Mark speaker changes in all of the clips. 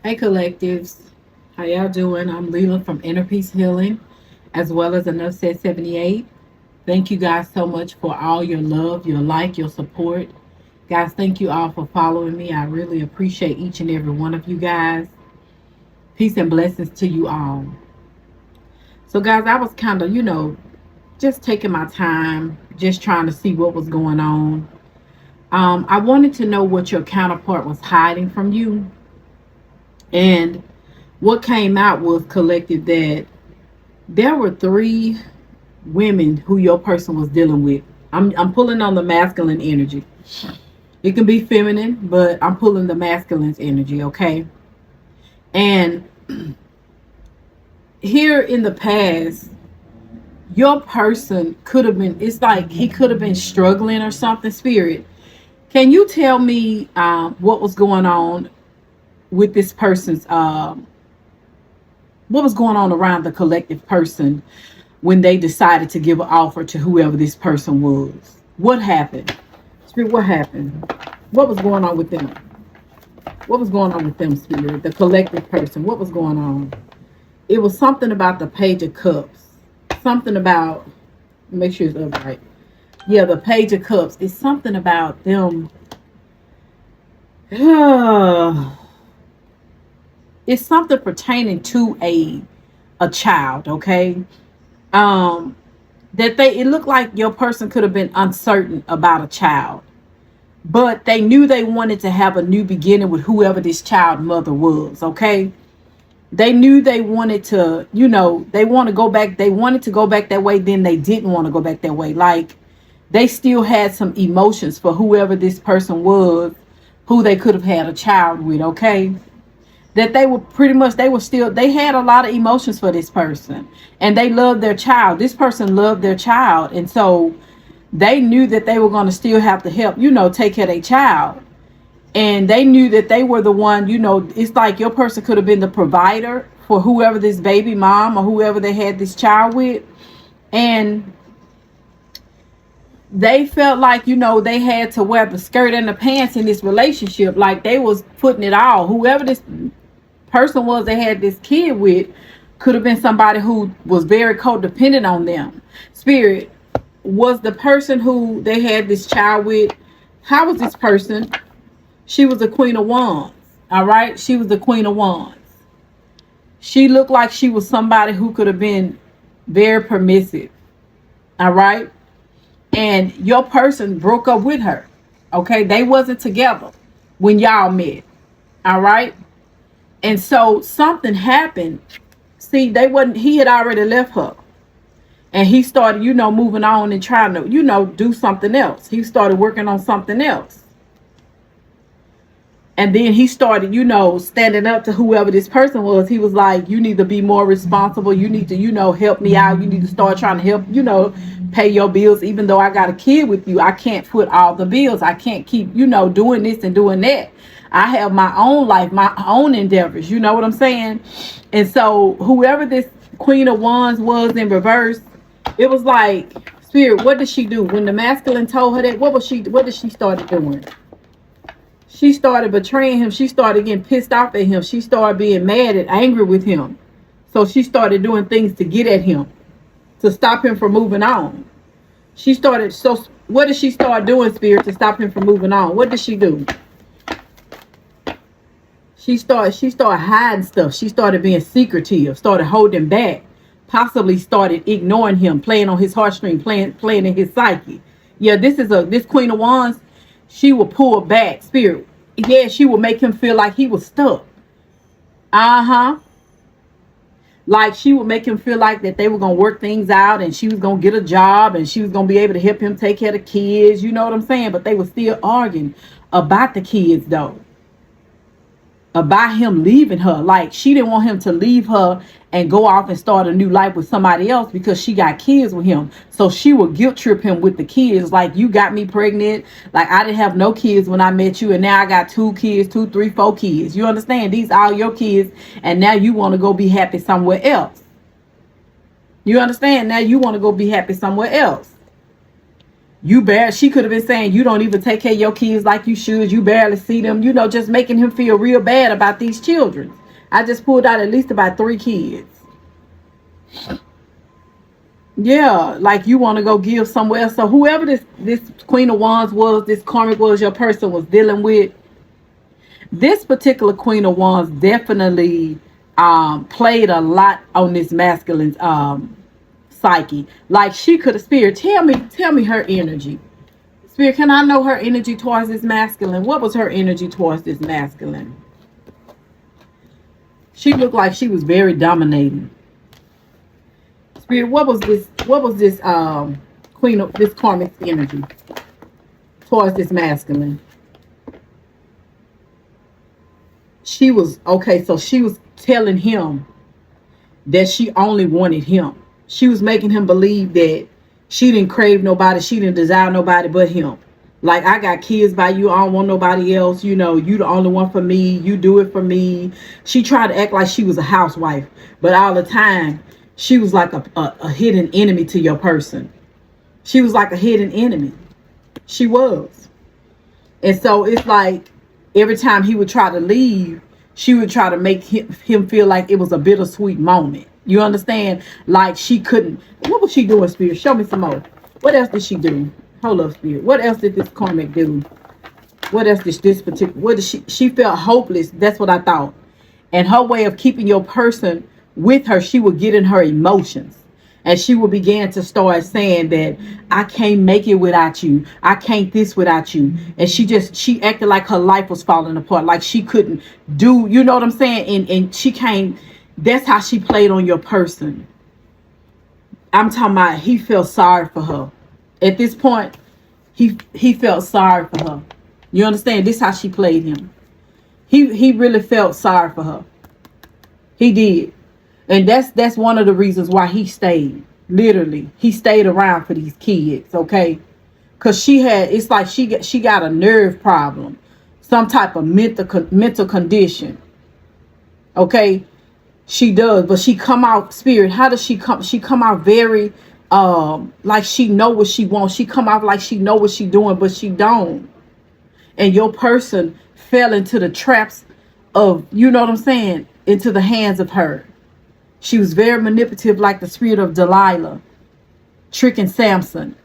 Speaker 1: Hey collectives, how y'all doing? I'm Leela from Inner Peace Healing, as well as Enough Said 78. Thank you guys so much for all your love, your like, your support. Guys, thank you all for following me. I really appreciate each and every one of you guys. Peace and blessings to you all. So guys, I was kind of, just taking my time, just trying to see what was going on. I wanted to know what your counterpart was hiding from you. And what came out was collected that there were three women who your person was dealing with. I'm pulling on the masculine energy. It can be feminine, but I'm pulling the masculine's energy, okay? And here in the past, your person could have been, it's like he could have been struggling or something. Spirit, can you tell me what was going on with this person's, what was going on around the collective person when they decided to give an offer to whoever this person was? What happened? Spirit, what happened? What was going on with them? What was going on with them, Spirit? The collective person. What was going on? It was something about the Page of Cups. Something about, make sure it's upright. Yeah, the Page of Cups. It's something about them. It's something pertaining to a child, okay? That it looked like your person could have been uncertain about a child, but they knew they wanted to have a new beginning with whoever this child mother was, okay? They knew they wanted to, they want to go back. They wanted to go back that way. Then they didn't want to go back that way. Like they still had some emotions for whoever this person was, who they could have had a child with, okay? That they were pretty much, they had a lot of emotions for this person, and they loved their child. This person loved their child, and so they knew that they were going to still have to help, take care of their child. And they knew that they were the one, it's like your person could have been the provider for whoever this baby mom or whoever they had this child with. And they felt like, they had to wear the skirt and the pants in this relationship. Like they was putting it all. Whoever this person was they had this kid with could have been somebody who was very codependent on them. Spirit, was the person who they had this child with, how was this person? She was the Queen of Wands. All right. She was the Queen of Wands. She looked like she was somebody who could have been very permissive. All right. And your person broke up with her. Okay. They wasn't together when y'all met. All right. And so something happened. See, he had already left her. And he started, moving on and trying to, do something else. He started working on something else. And then he started, standing up to whoever this person was. He was like, you need to be more responsible. You need to, help me out. You need to start trying to help, pay your bills. Even though I got a kid with you, I can't put all the bills. I can't keep, doing this and doing that. I have my own life, my own endeavors. You know what I'm saying? And so whoever this Queen of Wands was in reverse, it was like, Spirit, what did she do? When the masculine told her that, what did she start doing? She started betraying him. She started getting pissed off at him. She started being mad and angry with him. So she started doing things to get at him, to stop him from moving on. So what did she start doing, Spirit, to stop him from moving on? What did she do? She started hiding stuff. She started being secretive, started holding back, possibly started ignoring him, playing on his heartstring, playing in his psyche. Yeah, this Queen of Wands, she will pull back, Spirit. Yeah, she will make him feel like he was stuck. Like she would make him feel like that they were going to work things out and she was going to get a job and she was going to be able to help him take care of the kids. You know what I'm saying? But they were still arguing about the kids though. About him leaving her. Like she didn't want him to leave her and go off and start a new life with somebody else because she got kids with him. So she would guilt trip him with the kids. Like, you got me pregnant. Like, I didn't have no kids when I met you, and now I got 2 kids, 2, 3, 4 kids. You understand? These are all your kids, and now you want to go be happy somewhere else. You understand? Now you want to go be happy somewhere else. She could have been saying, you don't even take care of your kids like you should. You barely see them, just making him feel real bad about these children. I just pulled out at least about 3 kids. Yeah, like you want to go give somewhere else. So whoever this Queen of Wands was, this karmic was, your person was dealing with, this particular Queen of Wands definitely played a lot on this masculine psyche. Like she could have, Spirit, tell me her energy. Spirit, can I know her energy towards this masculine? What was her energy towards this masculine? She looked like she was very dominating. Spirit, what was this queen of this karmic energy towards this masculine? She was okay, so she was telling him that she only wanted him. She was making him believe that she didn't crave nobody, she didn't desire nobody but him. Like, I got kids by you, I don't want nobody else, you the only one for me, you do it for me. She tried to act like she was a housewife, but all the time she was like a hidden enemy to your person. She was like a hidden enemy. She was. And so it's like every time he would try to leave, she would try to make him feel like it was a bittersweet moment. You understand? Like she couldn't. What was she doing, Spirit? Show me some more. What else did she do? Hold up, Spirit. What else did this karmic do? What else did this particular? What did she felt hopeless. That's what I thought. And her way of keeping your person with her, she would get in her emotions. And she would begin to start saying that I can't make it without you. I can't this without you. And she acted like her life was falling apart. Like she couldn't do, you know what I'm saying? And she can't, that's how she played on your person. I'm talking about he felt sorry for her. At this point, he felt sorry for her. You understand? This is how she played him. He really felt sorry for her. He did. And that's one of the reasons why he stayed. Literally, he stayed around for these kids, okay? Because it's like she got a nerve problem, some type of mental condition, okay? She does, but she come out, Spirit. How does she come? She come out very like she know what she wants. She come out like she know what she doing, but she don't. And your person fell into the traps of, you know what I'm saying, into the hands of her. She was very manipulative, like the spirit of Delilah, tricking Samson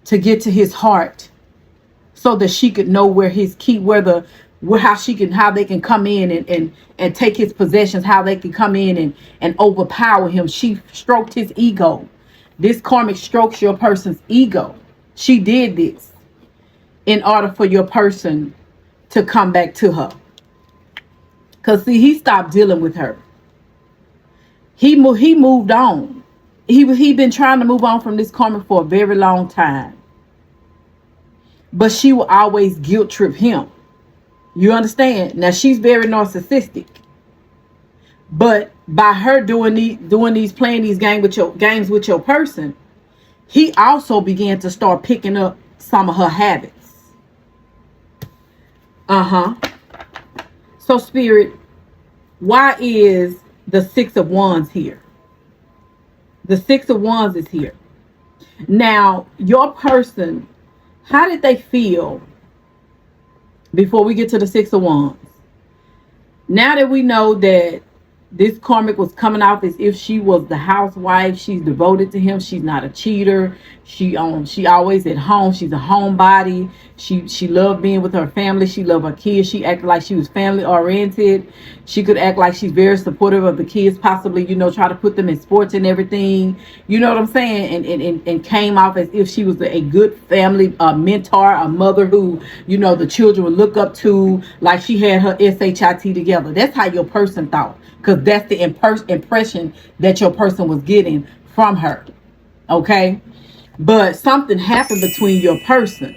Speaker 1: to get to his heart so that she could know where his key, how they can come in and take his possessions, how they can come in and overpower him. She stroked his ego. This karmic strokes your person's ego. She did this in order for your person to come back to her. Because see, he stopped dealing with her. He moved on. He been trying to move on from this karmic for a very long time. But she will always guilt trip him. You understand? Now she's very narcissistic. But by her playing these games with your person, he also began to start picking up some of her habits. So Spirit, why is the 6 of Wands here? The 6 of Wands is here. Now, your person, how did they feel before we get to the 6 of Wands? Now that we know that this karmic was coming off as if she was the housewife, she's devoted to him, she's not a cheater, she always at home, she's a homebody, she loved being with her family, she loved her kids, she acted like she was family oriented, she could act like she's very supportive of the kids, possibly, try to put them in sports and everything, you know what I'm saying, and came off as if she was a good family mentor, a mother who, the children would look up to, like she had her SHIT together. That's how your person thought. Because that's the impression that your person was getting from her. Okay? But something happened between your person,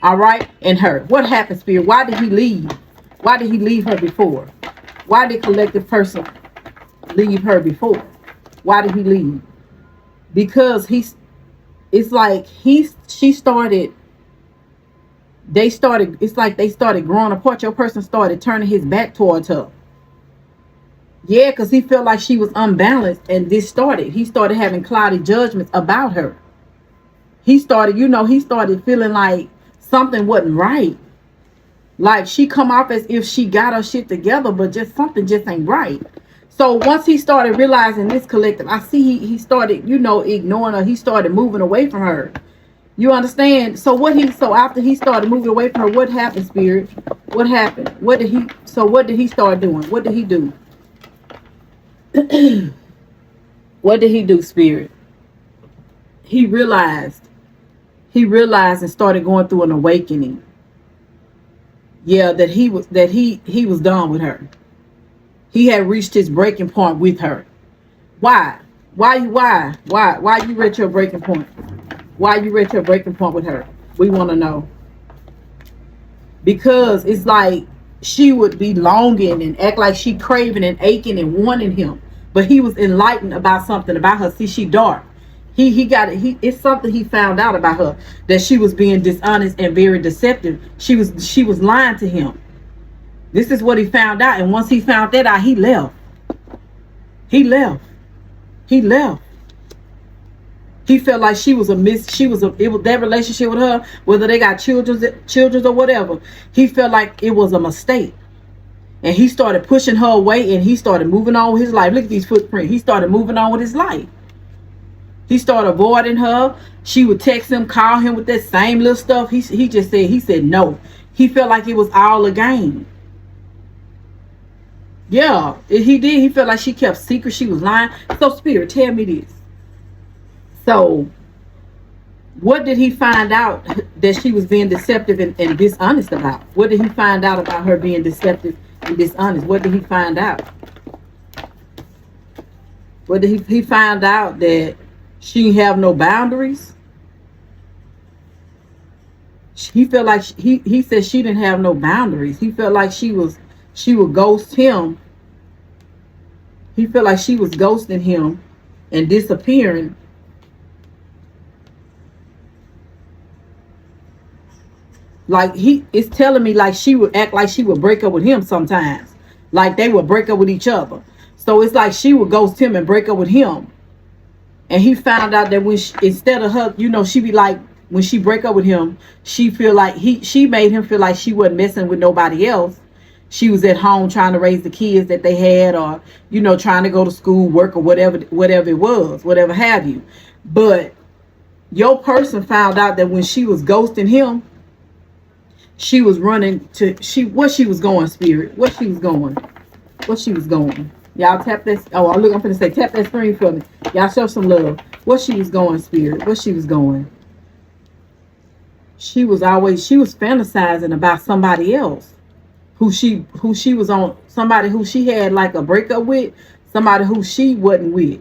Speaker 1: all right, and her. What happened, Spirit? Why did he leave? Why did he leave her before? Why did collective person leave her before? Why did he leave? Because they started growing apart. Your person started turning his back towards her. Yeah, because he felt like she was unbalanced, and he started having cloudy judgments about her. he started, he started feeling like something wasn't right. Like she come off as if she got her shit together, but just something just ain't right. So once he started realizing this collective, I see he started, ignoring her. He started moving away from her. You understand? So after he started moving away from her, what happened, Spirit? What happened? What did he start doing? What did he do? What did he do, Spirit? He realized and started going through an awakening. Yeah, that he was done with her. He had reached his breaking point with her. Why? Why you reached your breaking point? Why you reached your breaking point with her? We want to know. Because it's like she would be longing and act like she craving and aching and wanting him. But he was enlightened about something about her. See, she dark. It's something he found out about her, that she was being dishonest and very deceptive. She was lying to him. This is what he found out. And once he found that out, he left. He felt like that relationship with her, whether they got children or whatever, he felt like it was a mistake. And he started pushing her away, and he started moving on with his life. Look at these footprints. He started moving on with his life. He started avoiding her. She would text him, call him with that same little stuff. He said no. He felt like it was all a game. Yeah, he did. He felt like she kept secret. She was lying. So, Spirit, tell me this. So, what did he find out that she was being deceptive and dishonest about? What did he find out about her being deceptive and dishonest? What did he find out? What did he find out that she didn't have no boundaries? He felt like he said she didn't have no boundaries. He felt like she would ghost him. He felt like she was ghosting him and disappearing. Like it's telling me like she would act like she would break up with him sometimes. Like they would break up with each other. So it's like she would ghost him and break up with him. And he found out that instead of her, she be like, when she break up with him, she made him feel like she wasn't messing with nobody else. She was at home trying to raise the kids that they had, or, trying to go to school, work, or whatever it was, whatever have you. But your person found out that when she was ghosting him, she was running to, where she was going, Spirit. Where she was going. Y'all tap this. Oh, I'm going to say, tap that screen for me. Y'all show some love. Where she was going, Spirit. Where she was going. She was fantasizing about somebody else. Who she was on, somebody who she had like a breakup with, somebody who she wasn't with.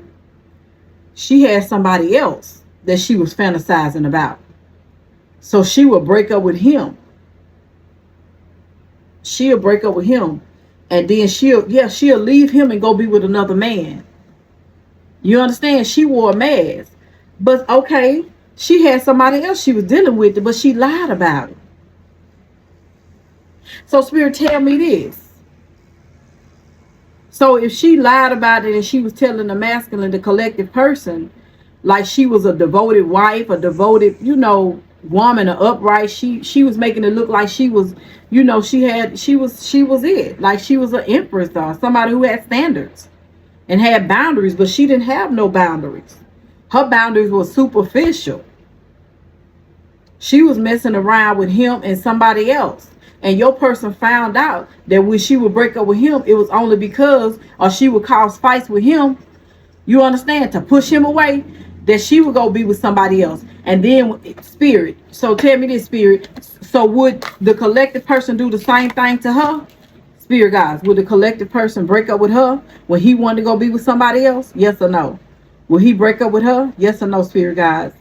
Speaker 1: She had somebody else that she was fantasizing about. So she would break up with him. She'll break up with him. And then she'll leave him and go be with another man. You understand? She wore a mask. But okay, she had somebody else she was dealing with, but she lied about it. So, Spirit, tell me this. So if she lied about it and she was telling the masculine, the collective person, like she was a devoted wife, a devoted, woman, or upright, she was making it look like she was, she was it. Like she was an empress or somebody who had standards and had boundaries, but she didn't have no boundaries. Her boundaries were superficial. She was messing around with him and somebody else. And your person found out that when she would break up with him, it was only because, or she would cause fights with him, you understand, to push him away, that she would go be with somebody else. And then, Spirit, so tell me this, Spirit, so would the collective person do the same thing to her? Spirit guys, would the collective person break up with her when he wanted to go be with somebody else? Yes or no? Will he break up with her? Yes or no, Spirit guys?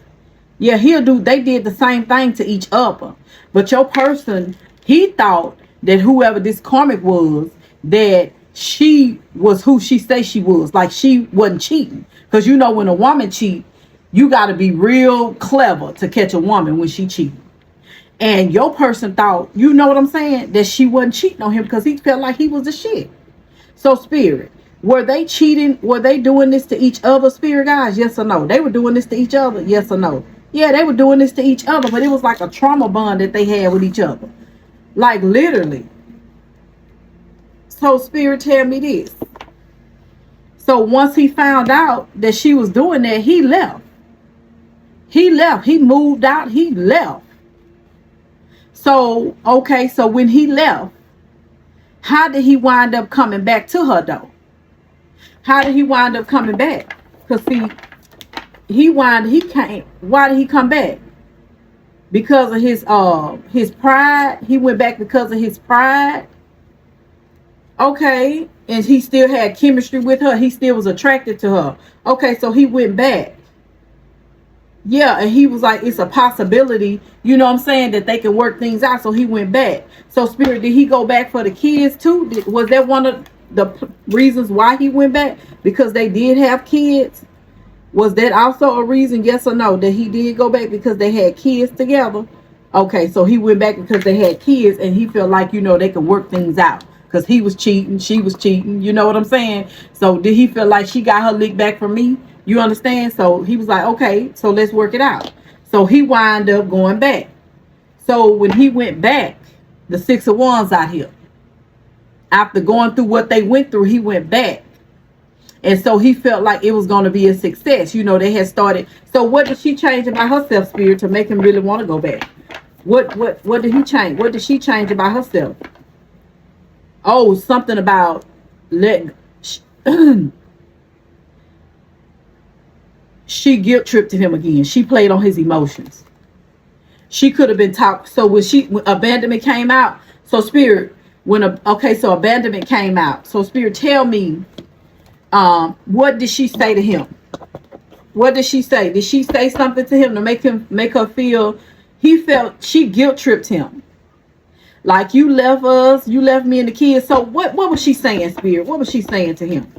Speaker 1: Yeah, they did the same thing to each other. But your person, he thought that whoever this karmic was, that she was who she say she was. Like she wasn't cheating. Because when a woman cheat, you got to be real clever to catch a woman when she cheating. And your person thought, you know what I'm saying, that she wasn't cheating on him because he felt like he was the shit. So, Spirit, were they cheating? Were they doing this to each other, Spirit guys? Yes or no? They were doing this to each other? Yes or no? Yeah, they were doing this to each other, but it was like a trauma bond that they had with each other. Like literally. So Spirit tell me this. So once he found out that she was doing that, he left. He left. He moved out. He left. So, okay, so when he left, how did he wind up coming back to her though? How did he wind up coming back? Because see, he came. Why did he come back? Because of his pride. He went back because of his pride. Okay, and he still had chemistry with her. He still was attracted to her. Okay, so he went back. Yeah, and he was like, it's a possibility, you know what I'm saying, that they can work things out. So he went back. So Spirit, did he go back for the kids too? Was that one of the reasons why he went back? Because they did have kids? Was that also a reason, yes or no, that he did go back because they had kids together? Okay, so he went back because they had kids and he felt like, you know, they could work things out. Because he was cheating, she was cheating, you know what I'm saying? So did he feel like she got her lick back from me? You understand? So he was like, okay, so let's work it out. So he wound up going back. So when he went back, the Six of Wands out here, after going through what they went through, he went back. And so he felt like it was going to be a success. You know, they had started. So what did she change about herself, Spirit, to make him really want to go back? What did he change? What did she change about herself? Oh, something about she guilt tripped him again. She played on his emotions. She could have been talked. So when abandonment came out. So Spirit, so abandonment came out. So Spirit, tell me, what did she say to him? What did she say? Did she say something to him to make her feel? She guilt tripped him. Like, you left us, you left me and the kids. So what was she saying, Spirit? What was she saying to him?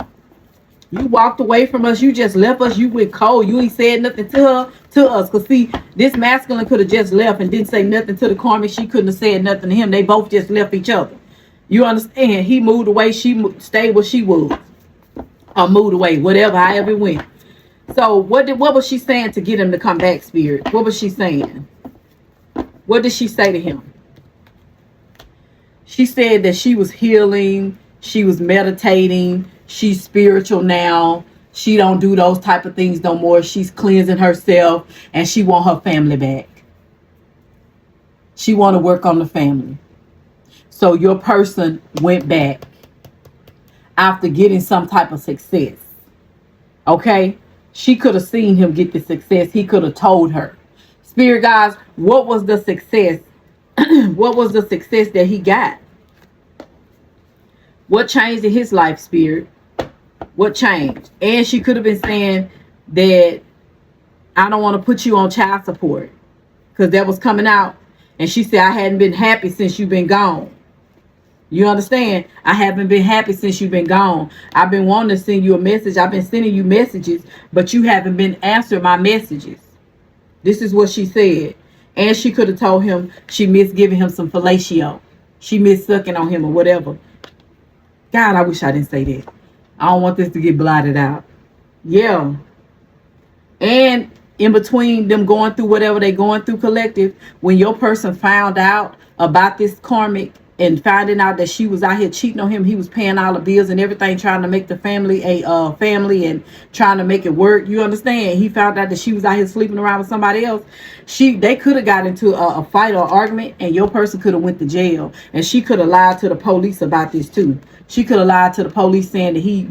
Speaker 1: You walked away from us. You just left us. You went cold. You ain't said nothing to us. Because see, this masculine could have just left and didn't say nothing to the karmic. She couldn't have said nothing to him. They both just left each other. You understand? He moved away. She stayed where she was. Or moved away. Whatever, however it went. So what was she saying to get him to come back, Spirit? What was she saying? What did she say to him? She said that she was healing. She was meditating. She's spiritual now. She don't do those type of things no more. She's cleansing herself and she want her family back. She want to work on the family. So your person went back after getting some type of success. Okay? She could have seen him get the success. He could have told her. Spirit guys, what was the success? What was the success that he got? What changed in his life, Spirit? What changed? And she could have been saying that I don't want to put you on child support because that was coming out. And she said, I hadn't been happy since you've been gone. You understand? I haven't been happy since you've been gone. I've been wanting to send you a message. I've been sending you messages, but you haven't been answering my messages. This is what she said. And she could have told him she missed giving him some fellatio. She missed sucking on him or whatever. God, I wish I didn't say that. I don't want this to get blotted out. Yeah. And in between them going through whatever they're going through collective, when your person found out about this karmic and finding out that she was out here cheating on him, he was paying all the bills and everything, trying to make the family a family and trying to make it work. You understand? He found out that she was out here sleeping around with somebody else. They could have got into a fight or argument, and your person could have went to jail. And she could have lied to the police about this too. She could have lied to the police saying that he,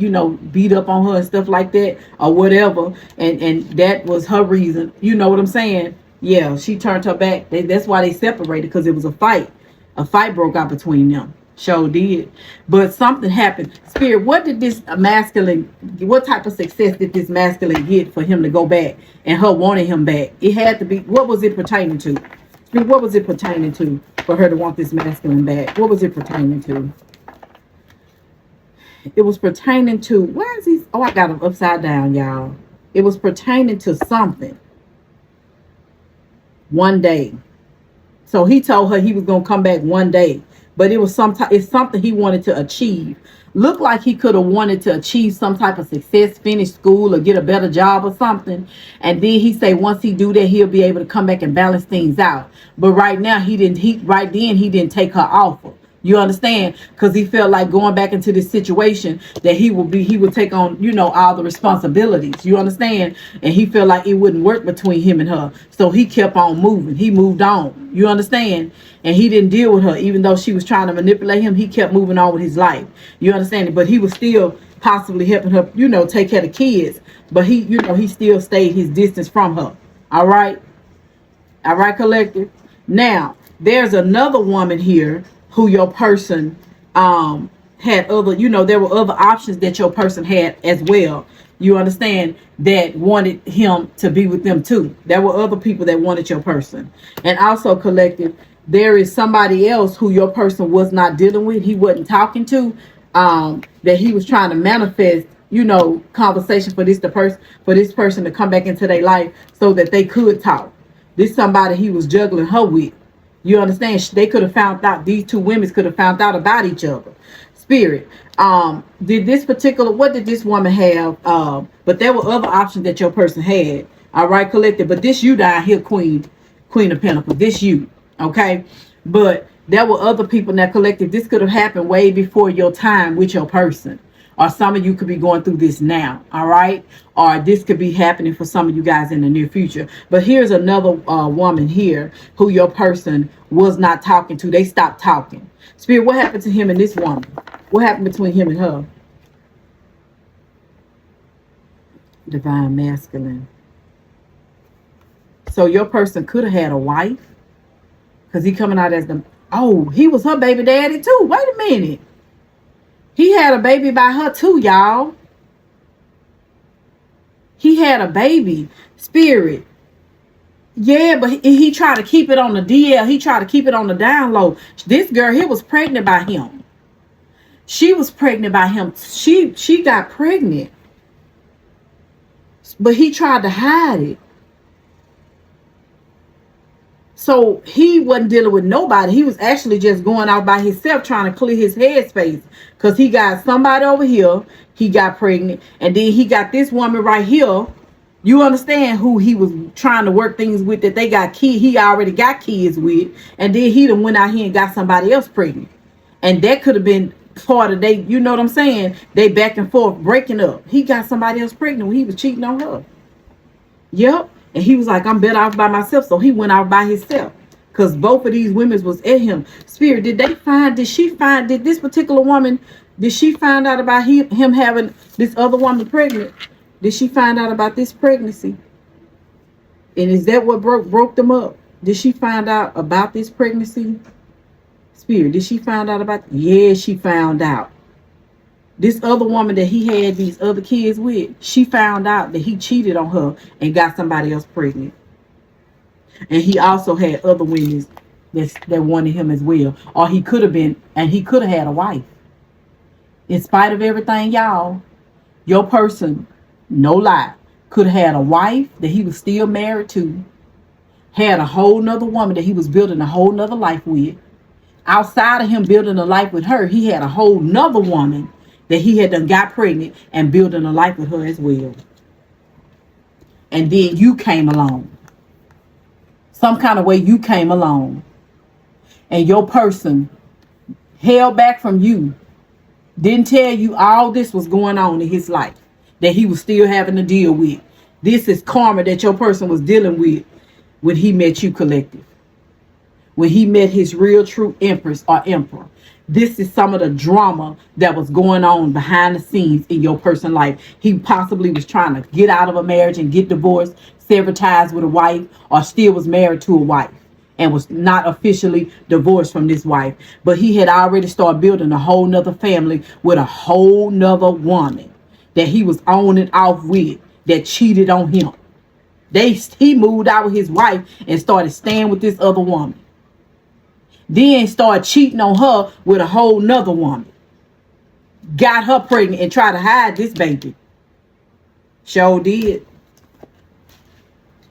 Speaker 1: beat up on her and stuff like that or whatever. And that was her reason. You know what I'm saying? Yeah, she turned her back. That's why they separated, because it was a fight. A fight broke out between them. Sure did. But something happened. Spirit, what did this masculine, what type of success did this masculine get for him to go back and her wanting him back? It had to be, what was it pertaining to? Spirit, what was it pertaining to for her to want this masculine back? What was it pertaining to? It was pertaining to, why is he, oh, I got him upside down, y'all. It was pertaining to something. One day. So he told her he was going to come back one day. but it was it's something he wanted to achieve. Looked like he could have wanted to achieve some type of success, finish school or get a better job or something. And then he say once he do that, he'll be able to come back and balance things out. But right now he didn't. Right then he didn't take her offer. You understand? Because he felt like going back into this situation that he would take on, all the responsibilities. You understand? And he felt like it wouldn't work between him and her. So he kept on moving. He moved on. You understand? And he didn't deal with her. Even though she was trying to manipulate him, he kept moving on with his life. You understand? But he was still possibly helping her, take care of the kids. But he still stayed his distance from her. All right? All right, collective? Now, there's another woman here who your person had other, there were other options that your person had as well. You understand? That wanted him to be with them too. There were other people that wanted your person. And also, collective, there is somebody else who your person was not dealing with. He wasn't talking to, that he was trying to manifest, conversation for this person to come back into their life so that they could talk. This somebody he was juggling her with. You understand? They could have found out, these two women could have found out about each other. Spirit. What did this woman have? But there were other options that your person had. All right, collective. But this you down here, Queen of Pentacles. This you. Okay. But there were other people in that collective. This could have happened way before your time with your person. Or some of you could be going through this now, all right? Or this could be happening for some of you guys in the near future. But here's another woman here who your person was not talking to. They stopped talking. Spirit, what happened to him and this woman? What happened between him and her? Divine Masculine. So your person could have had a wife. Because he coming out as he was her baby daddy too. Wait a minute. He had a baby by her too, y'all. He had a baby. Spirit. Yeah, but he tried to keep it on the DL. He tried to keep it on the down low. This girl here was pregnant by him. She was pregnant by him. She got pregnant. But he tried to hide it. So he wasn't dealing with nobody. He was actually just going out by himself trying to clear his headspace. Because he got somebody over here. He got pregnant. And then he got this woman right here. You understand who he was trying to work things with, that they got kids. He already got kids with. And then he done went out here and got somebody else pregnant. And that could have been part of they, you know what I'm saying? They back and forth breaking up. He got somebody else pregnant when he was cheating on her. Yep. And he was like, I'm better off by myself. So he went out by himself. Because both of these women was at him. Spirit, did this particular woman, did she find out about him having this other woman pregnant? Did she find out about this pregnancy? And is that what broke them up? Did she find out about this pregnancy? Spirit, did she find out about? Yeah, she found out. This other woman that he had these other kids with, she found out that he cheated on her and got somebody else pregnant. And he also had other women that wanted him as well. Or he could have had a wife. In spite of everything, y'all, your person, no lie, could have had a wife that he was still married to, had a whole nother woman that he was building a whole nother life with. Outside of him building a life with her, he had a whole nother woman that he had done got pregnant and building a life with her as well. And then you came along. Some kind of way you came along. And your person held back from you. Didn't tell you all this was going on in his life. That he was still having to deal with. This is karma that your person was dealing with when he met you, collective. When he met his real true empress or emperor. This is some of the drama that was going on behind the scenes in your person's life. He possibly was trying to get out of a marriage and get divorced, sever ties with a wife, or still was married to a wife and was not officially divorced from this wife. But he had already started building a whole nother family with a whole nother woman that he was on and off with that cheated on him. He moved out with his wife and started staying with this other woman. Then started cheating on her with a whole nother woman. Got her pregnant and tried to hide this baby. Sure did.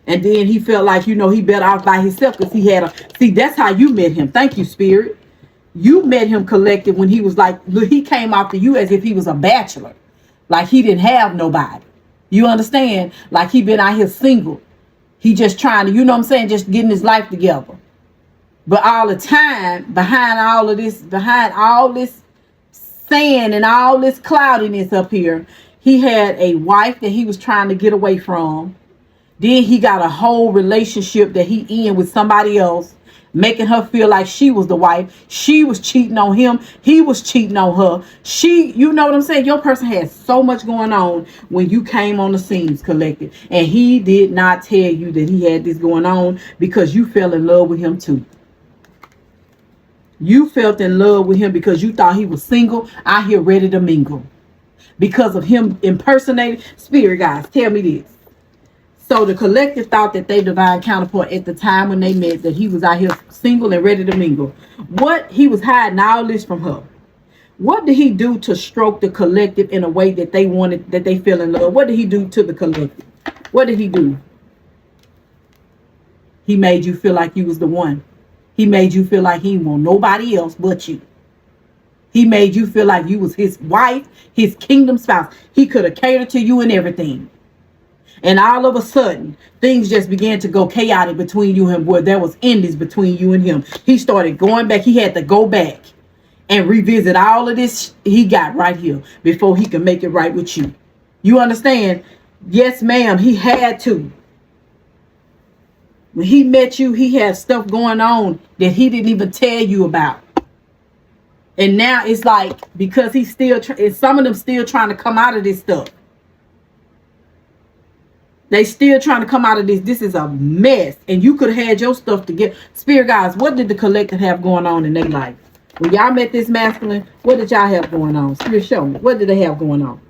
Speaker 1: And then he felt like, he better off by himself because he had see, that's how you met him. Thank you, Spirit. You met him collective when he was like, look, he came after you as if he was a bachelor. Like he didn't have nobody. You understand? Like he been out here single. He just trying to, you know what I'm saying, just getting his life together. But all the time, behind all this sand and all this cloudiness up here, he had a wife that he was trying to get away from. Then he got a whole relationship that he in with somebody else, making her feel like she was the wife. She was cheating on him. He was cheating on her. You know what I'm saying? Your person had so much going on when you came on the scenes, collective. And he did not tell you that he had this going on because you fell in love with him too. You felt in love with him because you thought he was single, out here ready to mingle. Because of him impersonating. Spirit guys, tell me this. So the collective thought that they divine counterpart at the time when they met, that he was out here single and ready to mingle. What? He was hiding all this from her. What did he do to stroke the collective in a way that they wanted, that they fell in love? What did he do to the collective? What did he do? He made you feel like you was the one. He made you feel like he didn't want nobody else but you. He made you feel like you was his wife, his kingdom spouse. He could have catered to you and everything. And all of a sudden, things just began to go chaotic between you and him, where there was endings between you and him. He started going back. He had to go back and revisit all of this he got right here before he could make it right with you. You understand? Yes, ma'am. He had to. When he met you, he had stuff going on that he didn't even tell you about. And now it's like, because he's still, some of them still trying to come out of this stuff. They still trying to come out of this. This is a mess. And you could have had your stuff together. Spirit guys, what did the collective have going on in their life? When y'all met this masculine, what did y'all have going on? Spirit, show me. What did they have going on?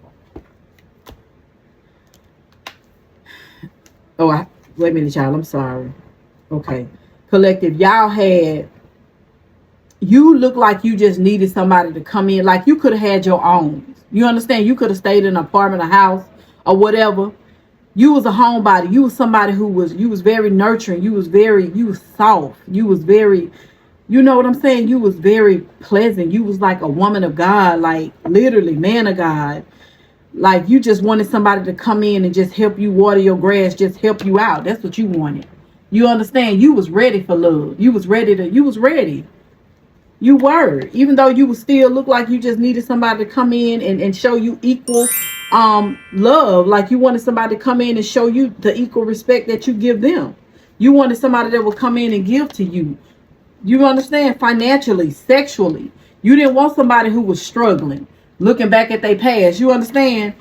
Speaker 1: Oh, wait a minute, y'all. I'm sorry. Okay. Collective, y'all had, you look like you just needed somebody to come in. Like you could have had your own. You understand? You could have stayed in an apartment, a house, or whatever. You was a homebody. You was somebody who was, you was very nurturing. You was soft. You was very, you know what I'm saying? You was very pleasant. You was like a woman of God, like literally man of God. Like you just wanted somebody to come in and just help you water your grass, just help you out. That's what you wanted. You understand? You was ready for love. You was ready. You were, even though you would still look like you just needed somebody to come in and show you equal love. Like you wanted somebody to come in and show you the equal respect that you give them. You wanted somebody that would come in and give to you. You understand? Financially, sexually. You didn't want somebody who was struggling, looking back at their past. You understand?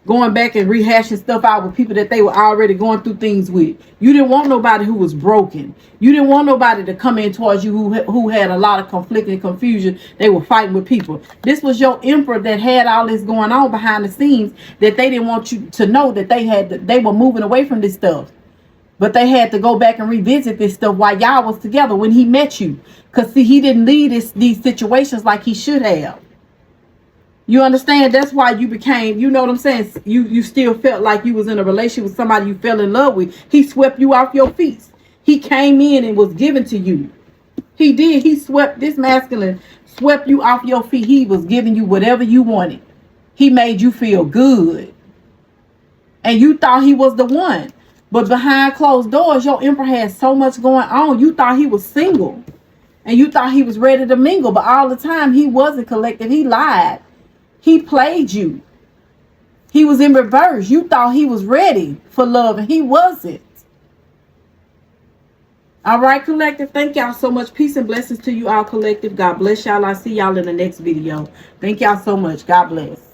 Speaker 1: Going back and rehashing stuff out with people that they were already going through things with. You didn't want nobody who was broken. You didn't want nobody to come in towards you who had a lot of conflict and confusion. They were fighting with people. This was your emperor that had all this going on behind the scenes, that they didn't want you to know that they were moving away from this stuff. But they had to go back and revisit this stuff while y'all was together when he met you. Because see, he didn't lead these situations like he should have. You understand? That's why you became, you know what I'm saying? You still felt like you was in a relationship with somebody you fell in love with. He swept you off your feet. He came in and was given to you. He did. He swept, this masculine swept you off your feet. He was giving you whatever you wanted. He made you feel good. And you thought he was the one. But behind closed doors, your emperor had so much going on. You thought he was single. And you thought he was ready to mingle. But all the time, he wasn't collected. He lied. He played you. He was in reverse. You thought he was ready for love, and he wasn't. All right, collective. Thank y'all so much. Peace and blessings to you all, collective. God bless y'all. I'll see y'all in the next video. Thank y'all so much. God bless.